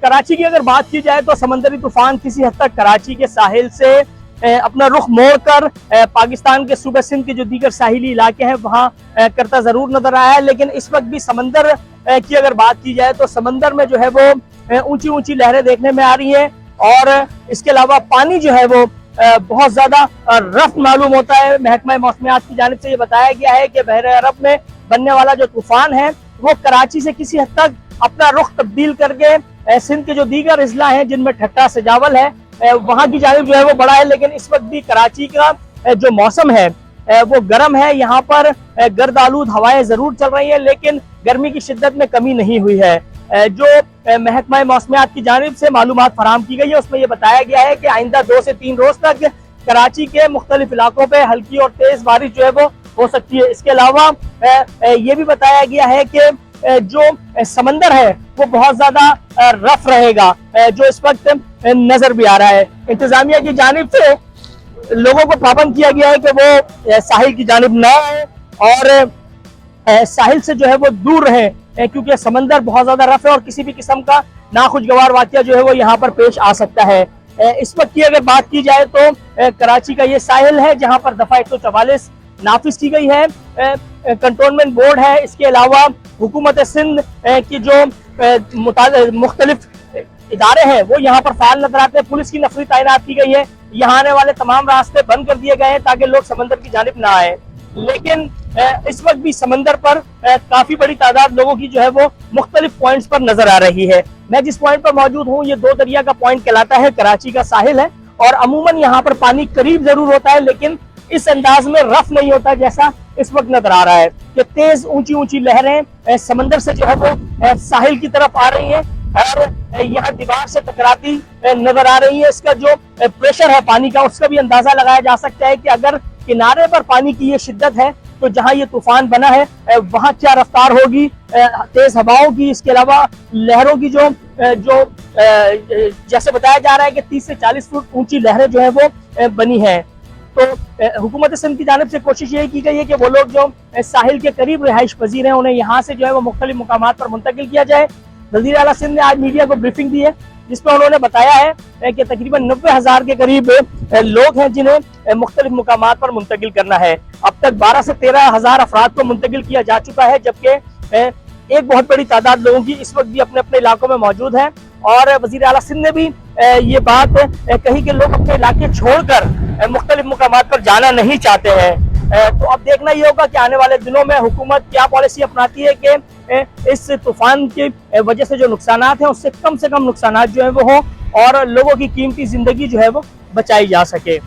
कराची की अगर बात की जाए तो समंदरी तूफान किसी हद तक कराची के साहिल से अपना रुख मोड़कर पाकिस्तान के सूबे सिंध के जो दीगर साहिली इलाके हैं वहां करता जरूर नजर आया है। लेकिन इस वक्त भी समंदर की अगर बात की जाए तो समंदर में जो है वो ऊंची ऊंची लहरें देखने में आ रही हैं और इसके अलावा पानी जो है वो बहुत ज्यादा रफ मालूम होता है। महकमा मौसमियात की जानिब से ये बताया गया है कि बहरे अरब में बनने वाला जो तूफान है वो कराची से किसी हद तक अपना रुख तब्दील करके सिंध के जो दीगर अजला हैं जिनमें ठट्टा सजावल है वहां की जानिब जो है वो बढ़ा है। लेकिन इस वक्त भी कराची का जो मौसम है वो गर्म है। यहाँ पर गर्द आलूद हवाएं जरूर चल रही है लेकिन गर्मी की शिद्दत में कमी नहीं हुई है। जो महकमा मौसमियात की जानिब से मालूमात फराहम की गई है उसमें यह बताया गया है कि आइंदा 2 से 3 रोज तक कराची के मुख्तलिफ इलाकों पे हल्की और तेज बारिश जो है वो हो सकती है। इसके अलावा ये भी बताया गया है कि जो समंदर है वो बहुत ज्यादा रफ रहेगा जो इस वक्त नजर भी आ रहा है। इंतजामिया की जानिब से लोगों को पाबंद किया गया है कि वो साहिल की जानिब न आए और साहिल से जो है वो दूर रहे क्योंकि समंदर बहुत ज्यादा रफ है और किसी भी किस्म का नाखुशगवार वाकया जो है वो यहाँ पर पेश आ सकता है। इस वक्त की अगर बात की जाए तो कराची का ये साहिल है जहाँ पर दफा 144 नाफिज की गई है। कंटोनमेंट बोर्ड है, इसके अलावा हुकूमत सिंध की जो मुख्तलिफ इदारे हैं वो यहाँ पर फायल नजर आते हैं। पुलिस की नफरी तैनात की गई है, यहाँ आने वाले तमाम रास्ते बंद कर दिए गए हैं ताकि लोग समंदर की जानिब ना आए। लेकिन इस वक्त भी समंदर पर काफी बड़ी तादाद लोगों की जो है वो मुख्तलिफ पॉइंट्स पर नजर आ रही है। मैं जिस पॉइंट पर मौजूद हूँ ये 2 दरिया का पॉइंट कहलाता है, कराची का साहिल है और अमूमन यहाँ पर पानी करीब जरूर होता है लेकिन इस अंदाज में रफ नहीं होता जैसा इस वक्त नजर आ रहा है कि तेज ऊंची ऊंची लहरें समंदर से जो है वो साहिल की तरफ आ रही है और यहाँ दीवार से टकराती नजर आ रही है। इसका जो प्रेशर है पानी का उसका भी अंदाजा लगाया जा सकता है कि अगर किनारे पर पानी की ये शिद्दत है तो जहां ये तूफान बना है वहां क्या रफ्तार होगी तेज हवाओं की। इसके अलावा लहरों की जो जैसे बताया जा रहा है कि 30 से 40 फुट ऊंची लहरें जो है वो बनी है। तो हुकूमत सिंध की जानिब से कोशिश यही की गई है कि वो लोग जो साहिल के करीब रिहाइश पजीर हैं उन्हें यहाँ से जो है वो मुख्तलिफ मुकामात पर मुंतकिल किया जाए। वज़ीर आला सिंध ने आज मीडिया को ब्रीफिंग दी है जिसमें उन्होंने बताया है कि तकरीबन 90,000 के करीब लोग हैं जिन्हें मुख्तलिफ मुकामात पर मुंतकिल करना है। अब तक 12 से 13,000 अफराद को मुंतकिल किया जा चुका है जबकि एक बहुत बड़ी तादाद लोगों की इस वक्त भी अपने अपने इलाकों में मौजूद है। और वज़ीर आला सिंध ने भी ये बात कही कि लोग अपने इलाके छोड़कर मुख्तलिफ मुकामात पर जाना नहीं चाहते हैं। तो अब देखना ये होगा कि आने वाले दिनों में हुकूमत क्या पॉलिसी अपनाती है कि इस तूफान की वजह से जो नुकसानात हैं उससे कम से कम नुकसानात जो है वो हो और लोगों की कीमती जिंदगी जो है वो बचाई जा सके।